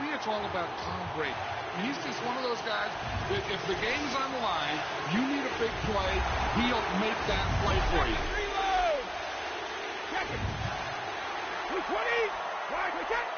me, it's all about Tom Brady. He's just one of those guys that if the game's on the line, you need a big play, he'll make that play for you. Reload! Second. 220. Right, we get.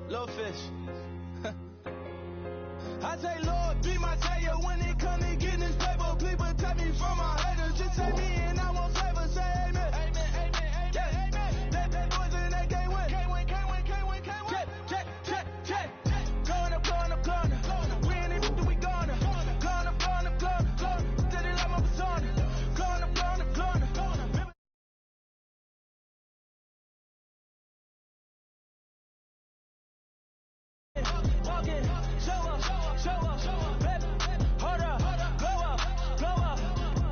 Low fish. I say, Lord, be my savior when it comes to getting this paper. Please protect me from my haters. Just say me and I won't save us. Say amen. Amen, amen, amen. Yeah, amen. That boys in that game win. Can't win, can't win, can't win, can't win. Check. Going up. Win it, we gonna. Going up. Did it like my persona. Going up. Walking, show up, baby, hold up, glow up,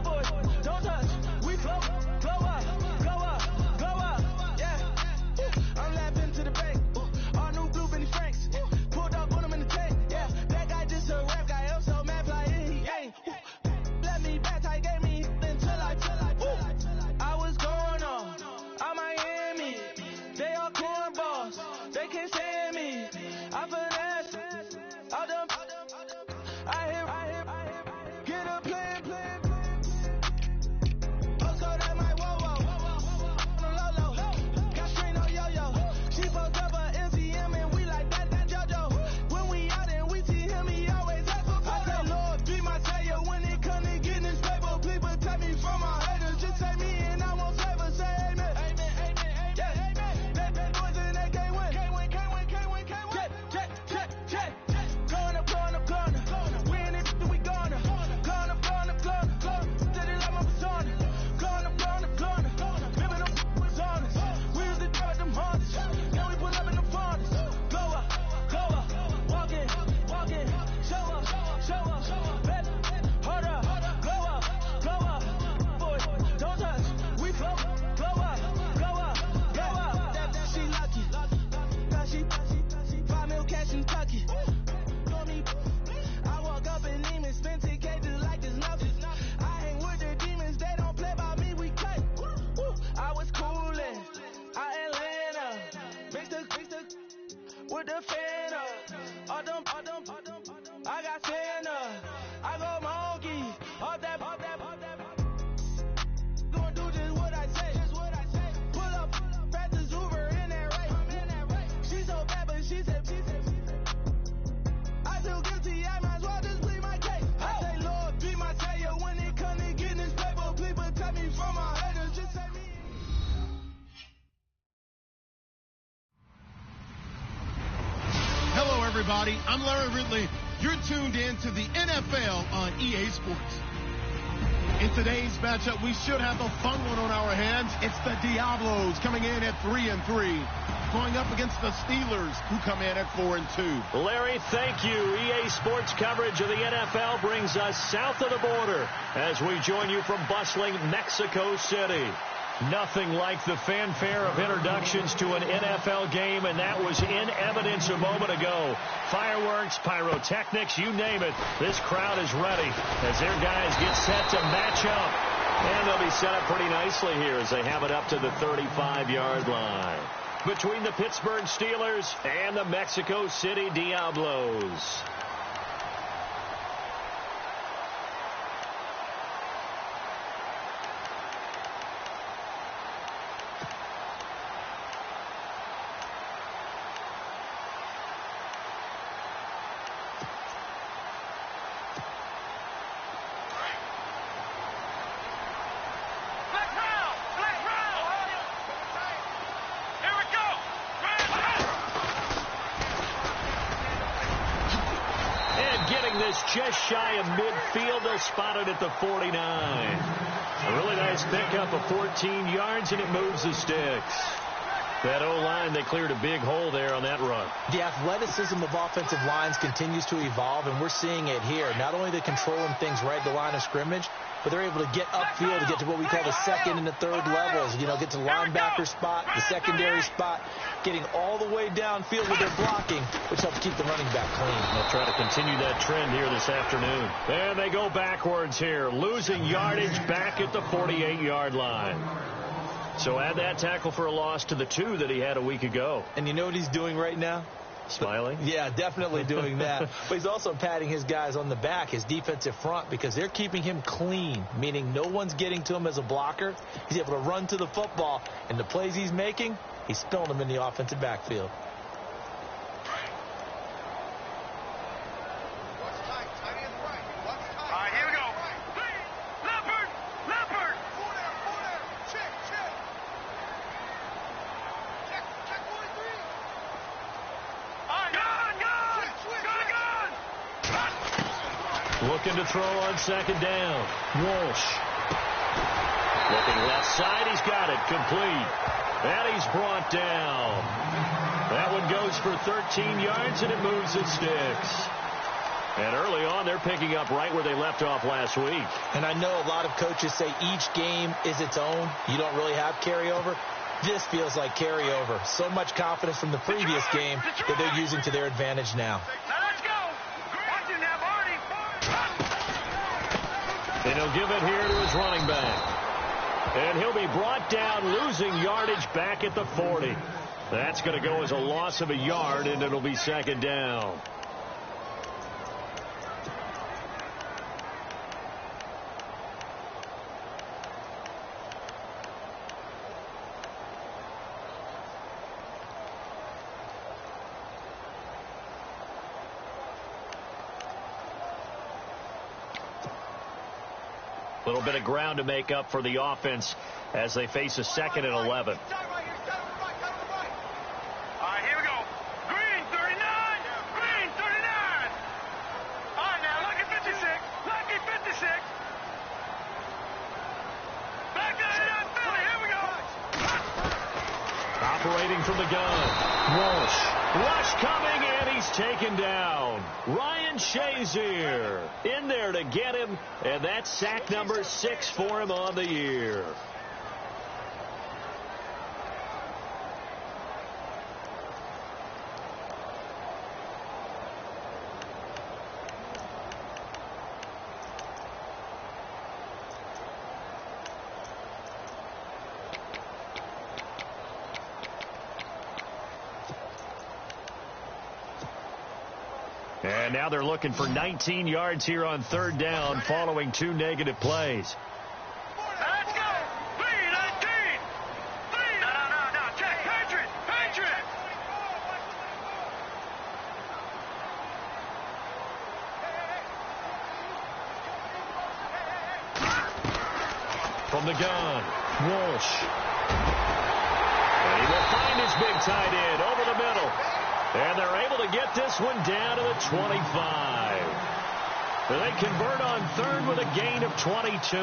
boy, don't touch, we flow up, yeah, I'm laughing to the bank, all new blue Benny Franks, pulled up on him in the tank, yeah, that guy just a rap guy, I'm so mad, flying, he ain't, let me back, I gave me until I was going on Miami, they all cornballs, they can't stand me, I finesse, all them, I hear, get a plan. Oh, so that my whoa, low, got strain on yo-yo. She fucked up a MCM and we like that JoJo. When we out and we see him, he always ask for photo. I say, Lord, be my savior when it comes to getting this paper. Please protect me from my haters. Just say me and I won't save us. Say amen. Amen. Yeah, amen. That boys in that game win. Can't win. Check. Going up. Win it, we gonna. Going up. Did it like my persona. Going up. Living up was honest. We was the dirt, them hardest. Now we pull up in the farthest. Go up. Walking. Show up. Baby, hold up. Glow up. Boy, don't touch. We flow. Glow up. That she lucky. She 5 mil cash in Kentucky. I walk up in demons, spend 10K just like it's nothing. I hang with the demons, they don't play by me, we cut. I was coolin', Atlanta, mixed with the Fanta. All them, I got Santa, I go monkey, all that. Gonna do just what I say. Pull up, fat the Uber in that race. She so bad, but she said. I feel guilty, I might as well just plead my case. I say, Lord, be my savior when it comes to getting this paper. Please protect me from my haters. Just say me. Hello, everybody. I'm Larry Ridley. You're tuned in to the NFL on EA Sports. In today's matchup, we should have a fun one on our hands. It's the Diablos coming in at 3-3, going up against the Steelers, who come in at 4-2. Larry, thank you. EA Sports coverage of the NFL brings us south of the border as we join you from bustling Mexico City. Nothing like the fanfare of introductions to an NFL game, and that was in evidence a moment ago. Fireworks, pyrotechnics, you name it. This crowd is ready as their guys get set to match up. And they'll be set up pretty nicely here as they have it up to the 35-yard line. Between the Pittsburgh Steelers and the Mexico City Diablos. Just shy of midfield. They'll spot it at the 49. A really nice pickup of 14 yards, and it moves the sticks. That O-line, they cleared a big hole there on that run. The athleticism of offensive lines continues to evolve, and we're seeing it here. Not only they're controlling things right at the line of scrimmage, but they're able to get upfield to get to what we call the second and the third levels. You know, get to the linebacker spot, the secondary spot, getting all the way downfield with their blocking, which helps keep the running back clean. They'll try to continue that trend here this afternoon. And they go backwards here, losing yardage back at the 48-yard line. So add that tackle for a loss to the 2 that he had a week ago. And you know what he's doing right now? Smiling? Yeah, definitely doing that. But he's also patting his guys on the back, his defensive front, because they're keeping him clean, meaning no one's getting to him as a blocker. He's able to run to the football, and the plays he's making, he's spilling them in the offensive backfield. Looking to throw on second down. Walsh. Looking left side. He's got it. Complete. And he's brought down. That one goes for 13 yards, and it moves the sticks. And early on, they're picking up right where they left off last week. And I know a lot of coaches say each game is its own. You don't really have carryover. This feels like carryover. So much confidence from the previous game that they're using to their advantage now. And he'll give it here to his running back. And he'll be brought down, losing yardage back at the 40. That's going to go as a loss of a yard, and it'll be second down. A little bit of ground to make up for the offense as they face a second and 11. All right, here we go. Green, 39. Green, 39. All right, now, Lucky 56. Lucky 56. Back to the Philly. Here we go. Operating from the gun. Walsh. Rush coming, and he's taken down. Ryan Shazier in there to get him, and that's sack number 6 for him on the year. And now they're looking for 19 yards here on third down following 2 negative plays. Let's go. 3-19. No. Check. Patriot. From the gun, Walsh. And he will find his big tight end over the middle. And they're able to get this one down to the 25. They convert on third with a gain of 22.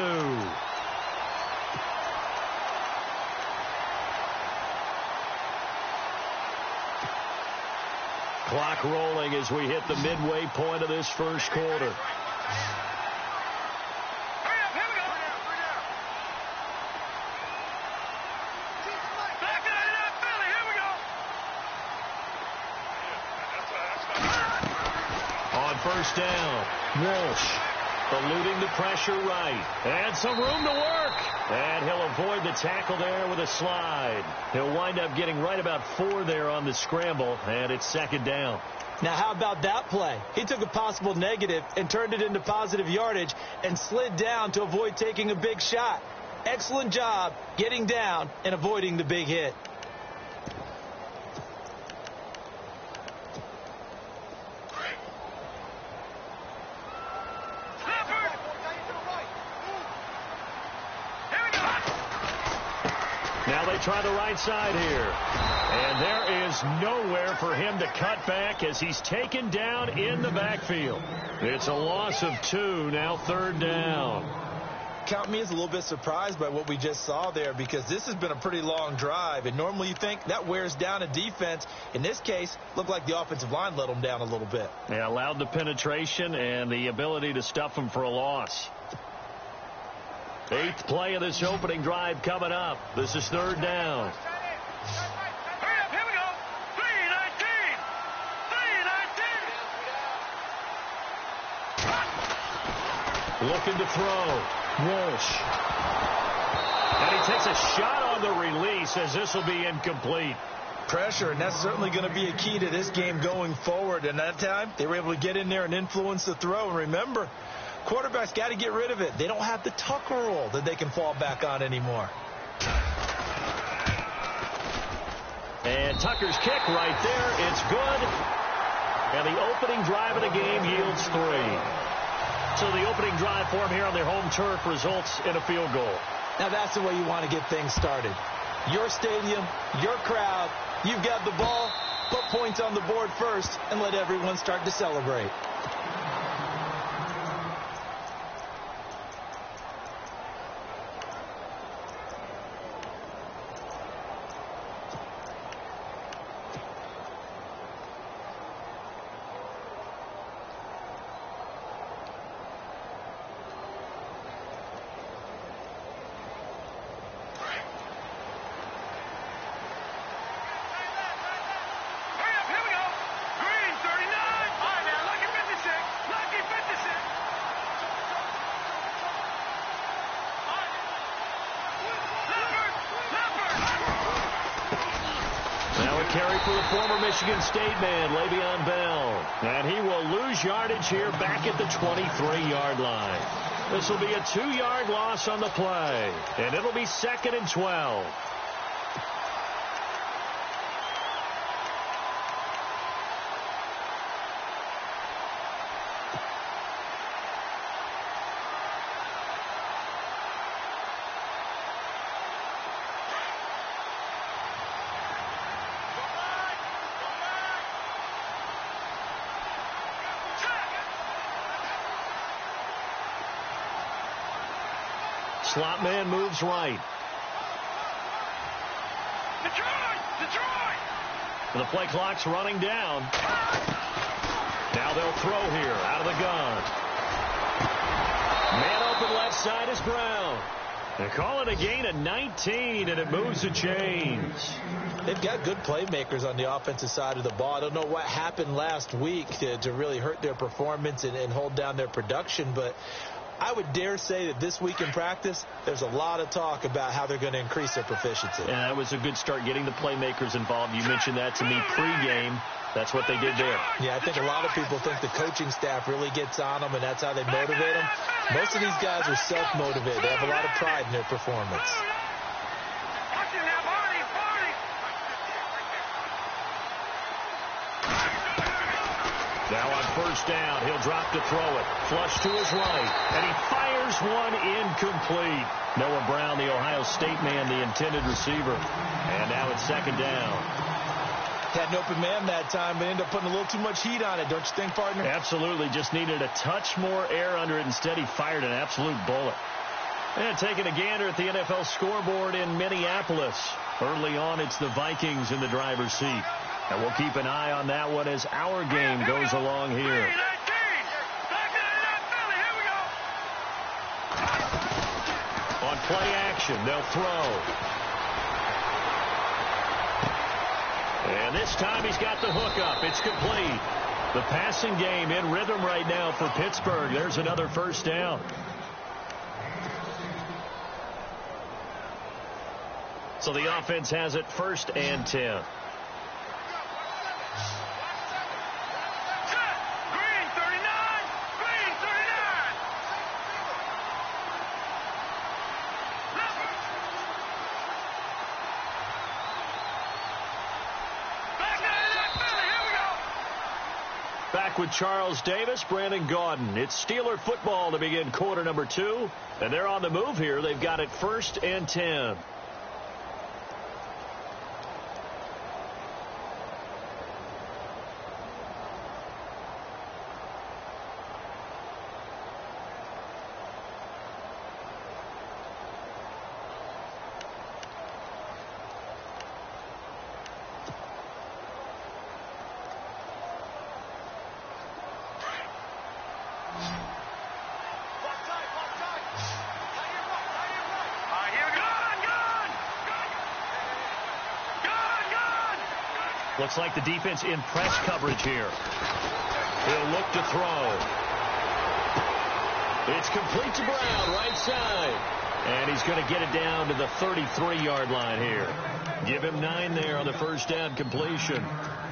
Clock rolling as we hit the midway point of this first quarter. first down. Walsh eluding the pressure right. And some room to work. And he'll avoid the tackle there with a slide. He'll wind up getting right about 4 there on the scramble, and it's second down. Now, how about that play? He took a possible negative and turned it into positive yardage and slid down to avoid taking a big shot. Excellent job getting down and avoiding the big hit. Now they try the right side here. And there is nowhere for him to cut back as he's taken down in the backfield. It's a loss of 2, now third down. Count me as a little bit surprised by what we just saw there, because this has been a pretty long drive, and normally you think that wears down a defense. In this case, looked like the offensive line let them down a little bit. Yeah, allowed the penetration and the ability to stuff them for a loss. 8th play of this opening drive coming up. This is third down. Hurry up, here we go. 3-19. Looking to throw. Walsh. And he takes a shot on the release as this will be incomplete. Pressure, and that's certainly going to be a key to this game going forward. And that time, they were able to get in there and influence the throw. And remember, quarterbacks got to get rid of it. They don't have the tuck rule that they can fall back on anymore. And Tucker's kick right there. It's good. And the opening drive of the game yields 3. So the opening drive for him here on their home turf results in a field goal. Now that's the way you want to get things started. Your stadium, your crowd, you've got the ball, put points on the board first, and let everyone start to celebrate. Carry for the former Michigan State man, Le'Veon Bell. And he will lose yardage here back at the 23-yard line. This will be a 2-yard loss on the play. And it'll be 2nd and 12. Slot man moves right. The play clock's running down. Now they'll throw here out of the gun. Man open left side is Brown. They call it a gain of 19, and it moves the chains. They've got good playmakers on the offensive side of the ball. I don't know what happened last week to really hurt their performance and hold down their production, but I would dare say that this week in practice, there's a lot of talk about how they're going to increase their proficiency. And that was a good start getting the playmakers involved. You mentioned that to me pregame. That's what they did there. Yeah, I think a lot of people think the coaching staff really gets on them, and that's how they motivate them. Most of these guys are self-motivated. They have a lot of pride in their performance. Now on first down, he'll drop to throw it. Flush to his right, and he fires one incomplete. Noah Brown, the Ohio State man, the intended receiver. And now it's second down. Had an open man that time, but ended up putting a little too much heat on it, don't you think, partner? Absolutely. Just needed a touch more air under it. Instead, he fired an absolute bullet. And taking a gander at the NFL scoreboard in Minneapolis. Early on, it's the Vikings in the driver's seat. And we'll keep an eye on that one as our game goes along here. On play action, they'll throw. And this time he's got the hook up. It's complete. The passing game in rhythm right now for Pittsburgh. There's another first down. So the offense has it 1st and 10. Back with Charles Davis, Brandon Gaudin. It's Steeler football to begin quarter number 2. And they're on the move here. They've got it 1st and 10. Looks like the defense in press coverage here. He'll look to throw. It's complete to Brown, right side. And he's going to get it down to the 33-yard line here. Give him 9 there on the first down completion.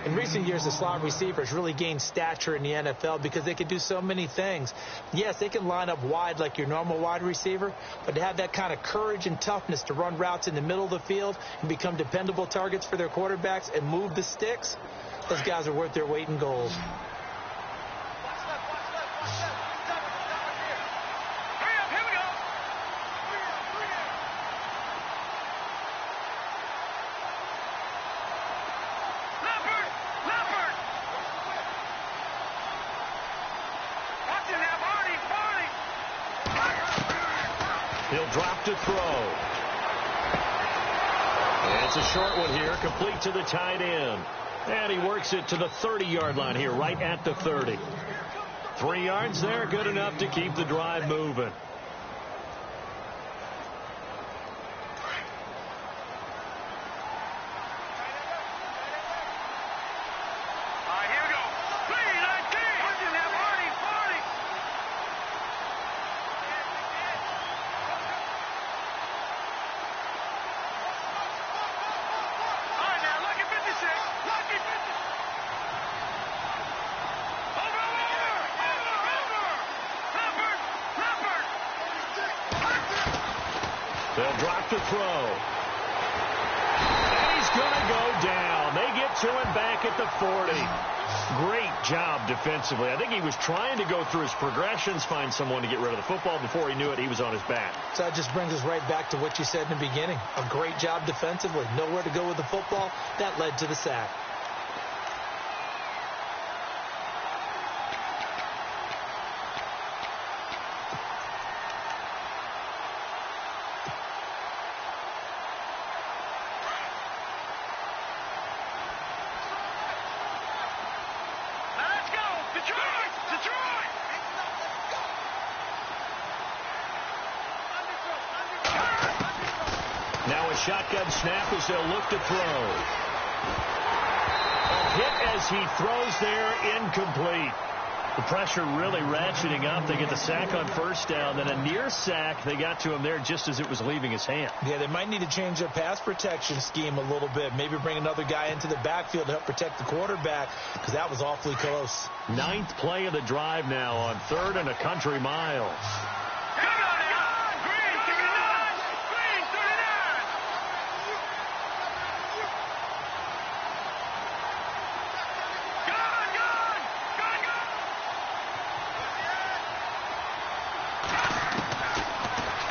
In recent years, the slot receivers really gained stature in the NFL because they can do so many things. Yes, they can line up wide like your normal wide receiver, but to have that kind of courage and toughness to run routes in the middle of the field and become dependable targets for their quarterbacks and move the sticks, those guys are worth their weight in gold. He'll drop to throw. It's a short one here, complete to the tight end. And he works it to the 30-yard line here, right at the 30. 3 yards there, good enough to keep the drive moving. They'll drop to throw. And he's going to go down. They get to him back at the 40. Great job defensively. I think he was trying to go through his progressions, find someone to get rid of the football. Before he knew it, he was on his back. So that just brings us right back to what you said in the beginning. A great job defensively. Nowhere to go with the football. That led to the sack. Now a shotgun snap as they'll look to throw. A hit as he throws there, incomplete. The pressure really ratcheting up. They get the sack on first down, then a near sack. They got to him there just as it was leaving his hand. Yeah, they might need to change their pass protection scheme a little bit. Maybe bring another guy into the backfield to help protect the quarterback, because that was awfully close. 9th play of the drive now on 3rd and a country mile.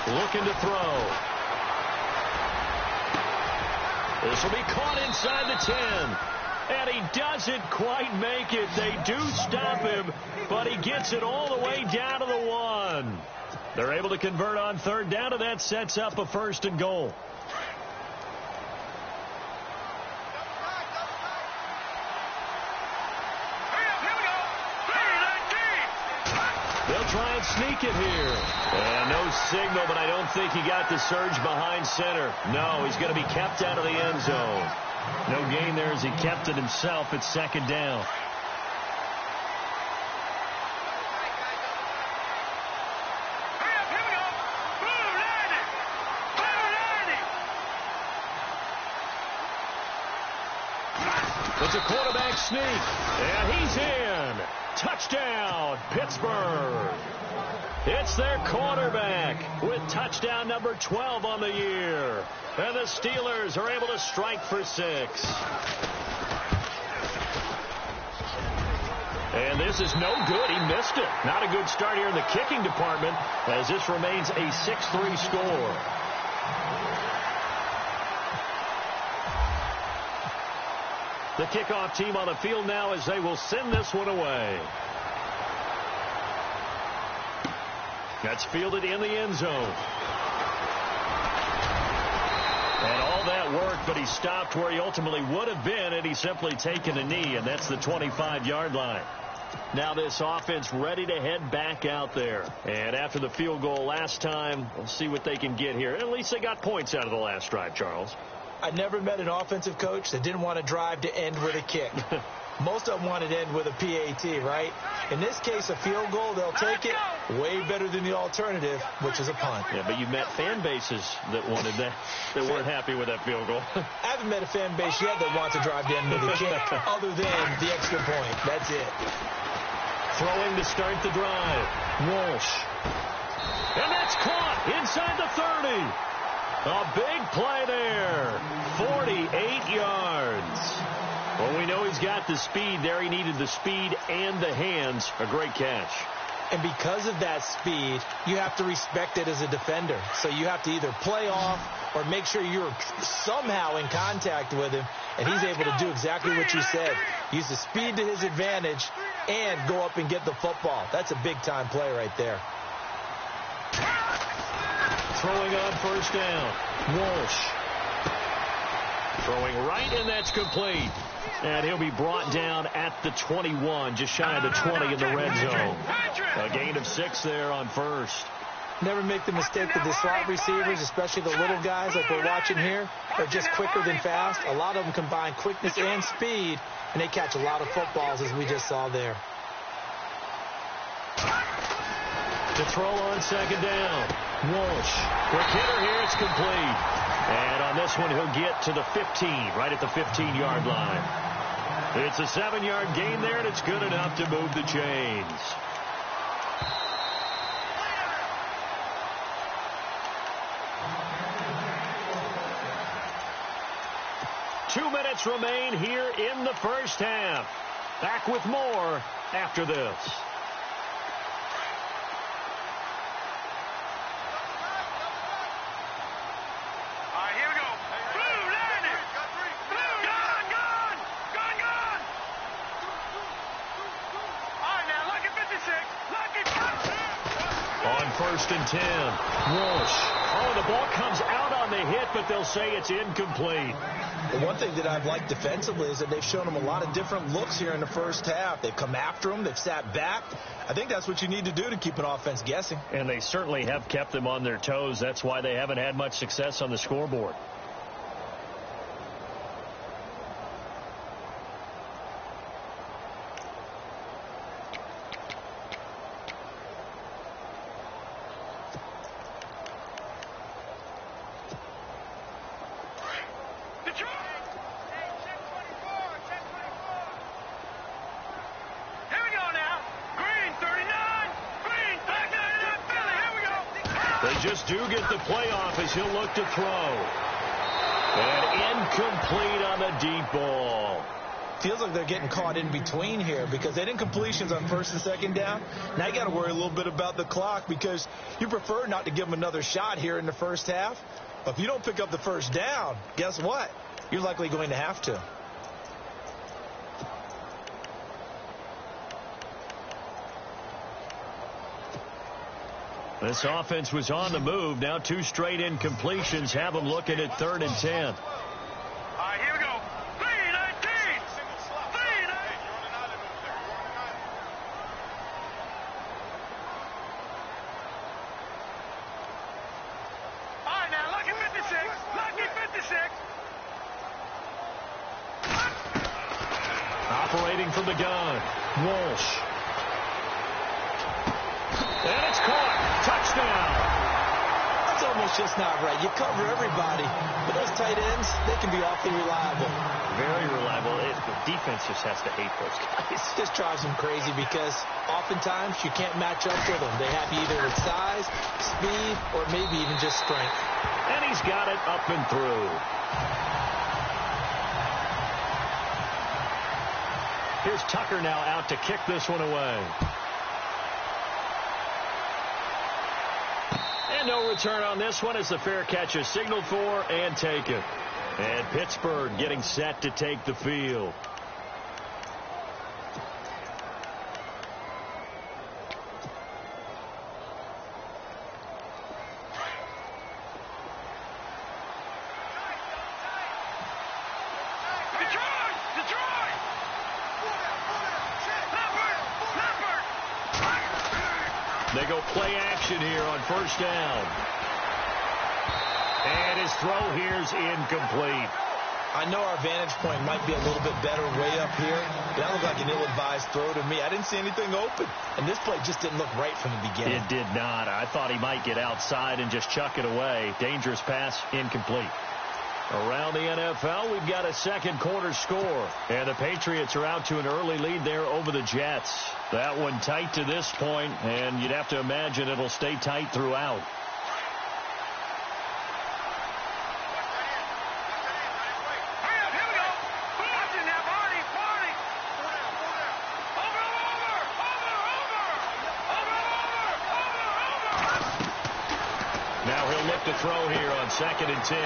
Looking to throw. This will be caught inside the 10. And he doesn't quite make it. They do stop him, but he gets it all the way down to the 1. They're able to convert on 3rd down, and that sets up a 1st and goal. They'll try and sneak it here. And no signal, but I don't think he got the surge behind center. No, he's going to be kept out of the end zone. No gain there as he kept it himself at 2nd down. It's a quarterback sneak, and he's in. Touchdown, Pittsburgh. It's their quarterback with touchdown number 12 on the year. And the Steelers are able to strike for 6. And this is no good. He missed it. Not a good start here in the kicking department as this remains a 6-3 score. The kickoff team on the field now as they will send this one away. That's fielded in the end zone. And all that worked, but he stopped where he ultimately would have been had he simply taken a knee, and that's the 25-yard line. Now this offense ready to head back out there. And after the field goal last time, we'll see what they can get here. At least they got points out of the last drive, Charles. I never met an offensive coach that didn't want to drive to end with a kick. Most of them wanted to end with a PAT, right? In this case, a field goal, they'll take it. Way better than the alternative, which is a punt. Yeah, but you met fan bases that wanted that, that weren't happy with that field goal. I haven't met a fan base yet that wants to drive to end with a kick, other than the extra point. That's it. Throwing to start the drive. Walsh. And that's caught inside the 30. A big play there. 48 yards. Well, we know he's got the speed there. He needed the speed and the hands. A great catch. And because of that speed, you have to respect it as a defender. So you have to either play off or make sure you're somehow in contact with him. And he's able to do exactly what you said. Use the speed to his advantage and go up and get the football. That's a big-time play right there. Throwing on first down. Walsh. Throwing right, and that's complete. And he'll be brought down at the 21, just shy of the 20 in the red zone. A gain of 6 there on first. Never make the mistake that the slot receivers, especially the little guys like we're watching here, are just quicker than fast. A lot of them combine quickness and speed, and they catch a lot of footballs, as we just saw there. To throw on second down. Walsh. Quick hitter here. It's complete. And on this one, he'll get to the 15, right at the 15-yard line. It's a 7-yard gain there, and it's good enough to move the chains. Two minutes remain here in the first half. Back with more after this. First and 10. Walsh. Oh, the ball comes out on the hit, but they'll say it's incomplete. The one thing that I've liked defensively is that they've shown them a lot of different looks here in the first half. They've come after them. They've sat back. I think that's what you need to do to keep an offense guessing. And they certainly have kept them on their toes. That's why they haven't had much success on the scoreboard. Do get the playoff as he'll look to throw. And incomplete on the deep ball. Feels like they're getting caught in between here because they didn't completions on first and second down. Now you got to worry a little bit about the clock because you prefer not to give them another shot here in the first half. But if you don't pick up the first down, guess what? You're likely going to have to. This offense was on the move. Now 2 straight incompletions have them looking at 3rd and 10. All right, here we go. 3-19. 3-19. All right, now, lucky 56. Lucky 56. Operating from the gun. Walsh. And it's caught. Touchdown. That's almost just not right. You cover everybody. But those tight ends, they can be awfully reliable. Very reliable. defense just has to hate those guys. It just drives them crazy because oftentimes you can't match up with them. They have either with size, speed, or maybe even just strength. And he's got it up and through. Here's Tucker now out to kick this one away. And no return on this one as the fair catch is signaled for and taken. And Pittsburgh getting set to take the field. They go play action here on first down. And his throw here's incomplete. I know our vantage point might be a little bit better way up here. That looked like an ill-advised throw to me. I didn't see anything open. And this play just didn't look right from the beginning. It did not. I thought he might get outside and just chuck it away. Dangerous pass, incomplete. Around the NFL, we've got a second quarter score. And the Patriots are out to an early lead there over the Jets. That one tight to this point, and you'd have to imagine it'll stay tight throughout. Now he'll look to throw here on 2nd and 10.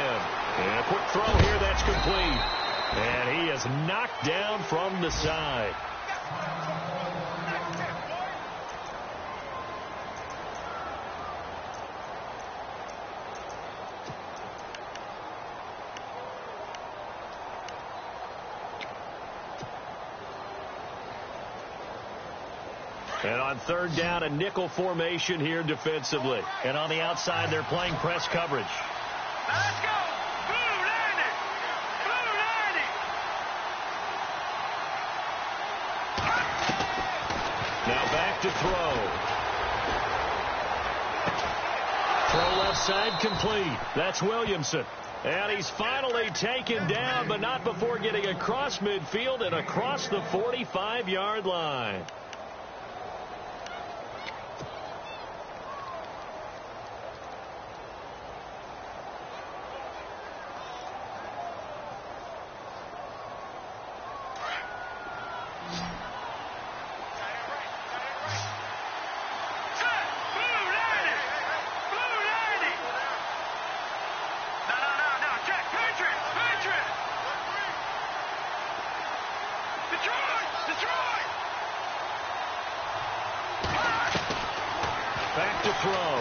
And a quick throw here that's complete. And he is knocked down from the side. And on third down, a nickel formation here defensively. And on the outside, they're playing press coverage. Let's go! Blue landing! Blue landing! Now back to throw. Throw left side complete. That's Williamson. And he's finally taken down, but not before getting across midfield and across the 45-yard line. Back to throw.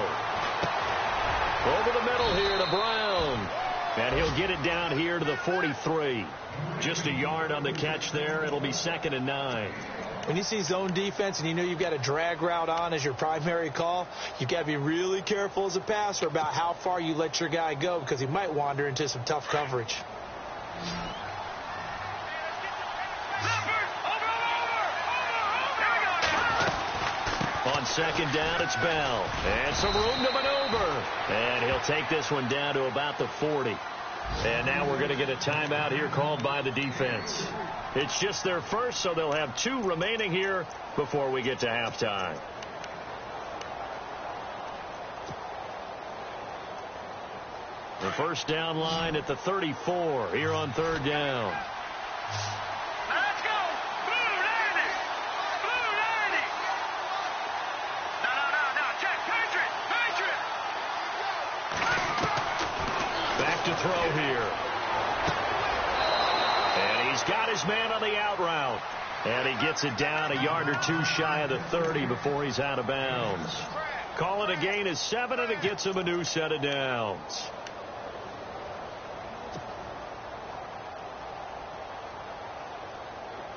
Over the middle here to Brown. And he'll get it down here to the 43. Just a yard on the catch there. It'll be 2nd and 9. When you see zone defense and you know you've got a drag route on as your primary call, you've got to be really careful as a passer about how far you let your guy go because he might wander into some tough coverage. On 2nd down, it's Bell. And some room to maneuver. And he'll take this one down to about the 40. And now we're going to get a timeout here called by the defense. It's just their first, so they'll have 2 remaining here before we get to halftime. The first down line at the 34 here on 3rd down. Let's go! Blue landing! Blue landing! No, check! Patriot! Patriot! Back to throw here. And he's got his man on the out route. And he gets it down a yard or 2 shy of the 30 before he's out of bounds. Call it a gain of 7, and it gets him a new set of downs.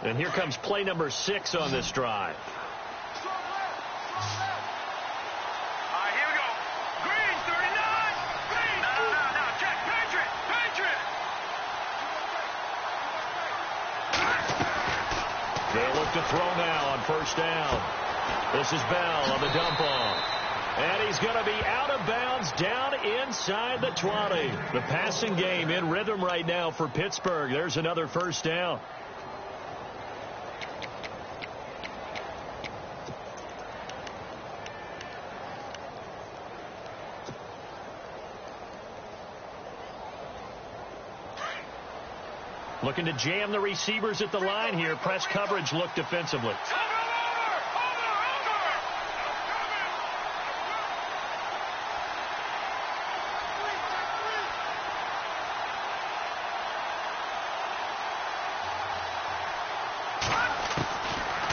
And here comes play number 6 on this drive. All right, here we go. Green, 39. Green. No, check. Patriot. Patriot. They'll look to throw now on first down. This is Bell on the dump off. And he's going to be out of bounds down inside the 20. The passing game in rhythm right now for Pittsburgh. There's another first down. Looking to jam the receivers at the line here. Press coverage look defensively.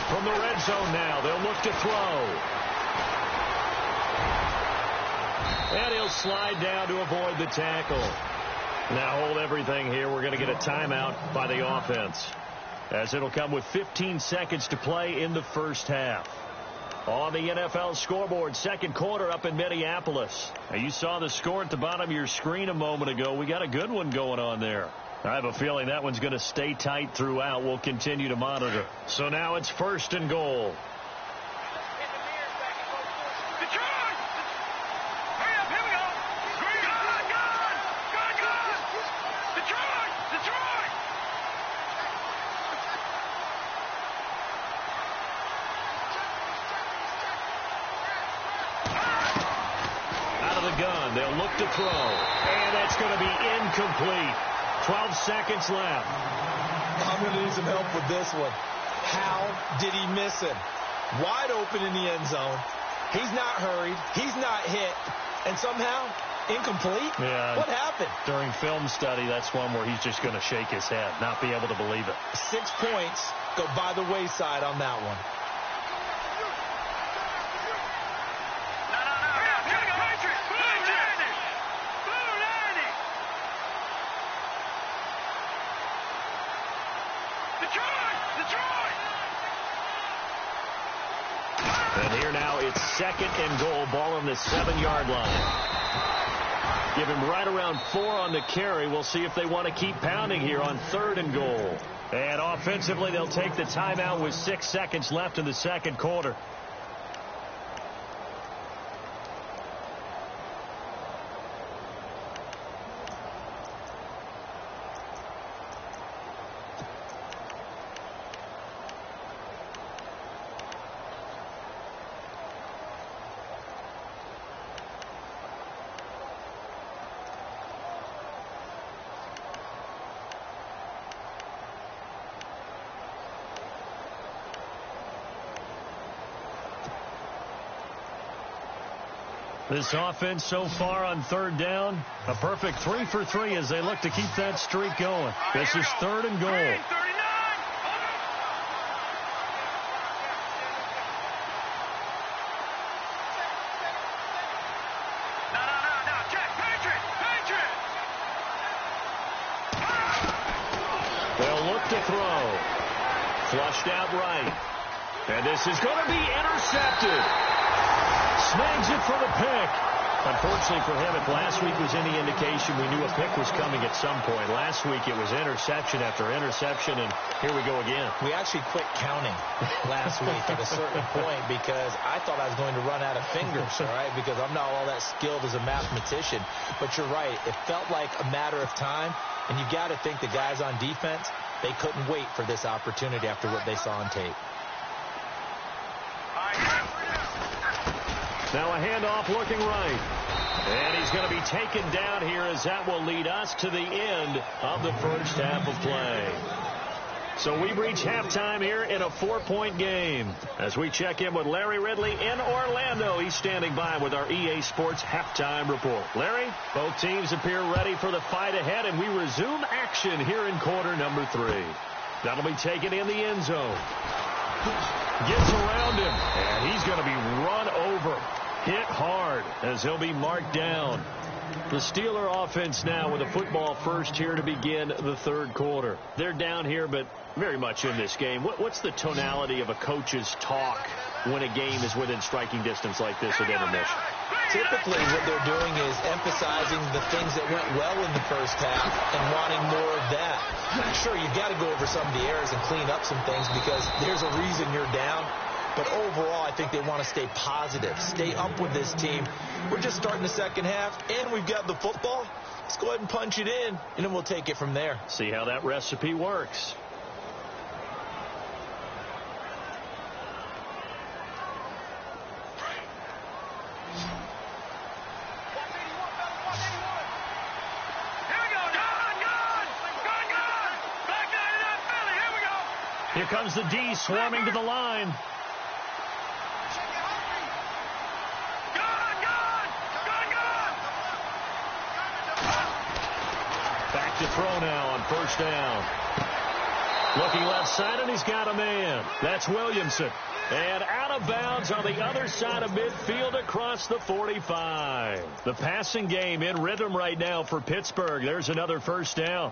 From the red zone now, they'll look to throw. And he'll slide down to avoid the tackle. Now hold everything here. We're going to get a timeout by the offense, as it'll come with 15 seconds to play in the first half. On the NFL scoreboard, second quarter up in Minneapolis. Now, you saw the score at the bottom of your screen a moment ago. We got a good one going on there. I have a feeling that one's going to stay tight throughout. We'll continue to monitor. So now it's first and goal. Gun. They'll look to throw. And that's going to be incomplete. 12 seconds left. I'm going to need some help with this one. How did he miss him? Wide open in the end zone. He's not hurried. He's not hit. And somehow, incomplete? Yeah. What happened? During film study, that's one where he's just going to shake his head, not be able to believe it. 6 points go by the wayside on that one. And here now it's second and goal. Ball on the 7-yard line. Give him right around 4 on the carry. We'll see if they want to keep pounding here on third and goal. And offensively, they'll take the timeout with 6 seconds left in the second quarter. This offense so far on third down, a perfect 3 for 3 as they look to keep that streak going. This is third and goal. They'll look to throw. Flushed out right. And this is going to be intercepted. Snags it for the pick. Unfortunately for him, if last week was any indication, we knew a pick was coming at some point. Last week it was interception after interception, and here we go again. We actually quit counting last week at a certain point because I thought I was going to run out of fingers, all right, because I'm not all that skilled as a mathematician. But you're right. It felt like a matter of time, and you've got to think the guys on defense, they couldn't wait for this opportunity after what they saw on tape. Now a handoff looking right. And he's going to be taken down here as that will lead us to the end of the first half of play. So we reach halftime here in a 4-point game. As we check in with Larry Ridley in Orlando. He's standing by with our EA Sports halftime report. Larry, both teams appear ready for the fight ahead, and we resume action here in quarter number 3. That'll be taken in the end zone. Gets around him, and he's going to be run over. Hit hard as he'll be marked down. The Steeler offense now with a football first here to begin the third quarter. They're down here, but very much in this game. What's the tonality of a coach's talk when a game is within striking distance like this at intermission? Typically what they're doing is emphasizing the things that went well in the first half and wanting more of that. Sure, you've got to go over some of the errors and clean up some things because there's a reason you're down. But overall, I think they want to stay positive, stay up with this team. We're just starting the second half, and we've got the football. Let's go ahead and punch it in, and then we'll take it from there. See how that recipe works. Here we go. Gun! Back Here comes the D swarming to the line. Back to throw now on first down. Looking left side, and he's got a man. That's Williamson. And out of bounds on the other side of midfield across the 45. The passing game in rhythm right now for Pittsburgh. There's another first down.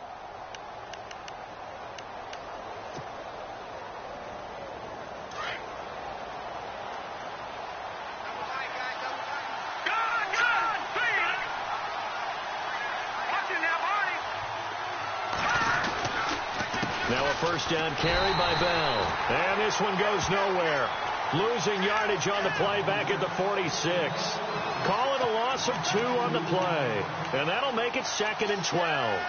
Now a first down carry by Bell. And this one goes nowhere. Losing yardage on the play back at the 46. Call it a loss of 2 on the play. And that'll make it 2nd and 12.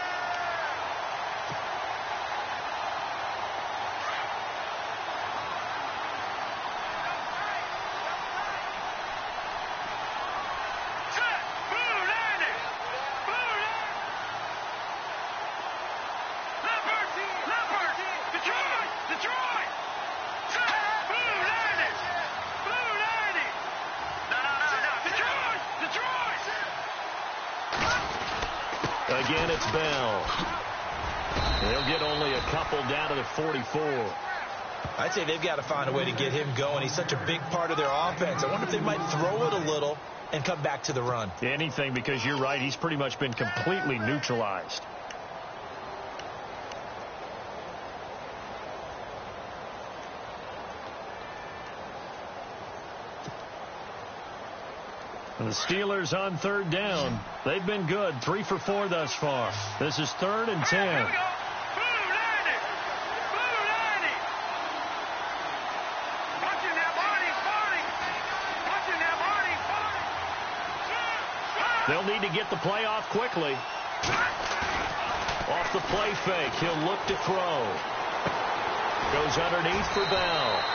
Again, it's Bell. They'll get only a couple down to the 44. I'd say they've got to find a way to get him going. He's such a big part of their offense. I wonder if they might throw it a little and come back to the run. Anything, because you're right. He's pretty much been completely neutralized. And the Steelers on third down. They've been good. 3 for 4 thus far. This is 3rd and 10. They'll need to get the play off quickly. Off the play fake. He'll look to throw. Goes underneath for Bell.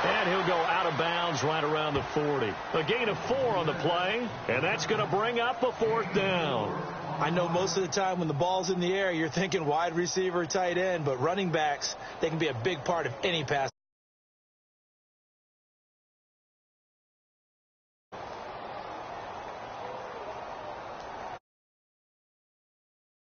And he'll go out of bounds right around the 40. A gain of 4 on the play, and that's going to bring up a 4th down. I know most of the time when the ball's in the air, you're thinking wide receiver, tight end, but running backs, they can be a big part of any pass.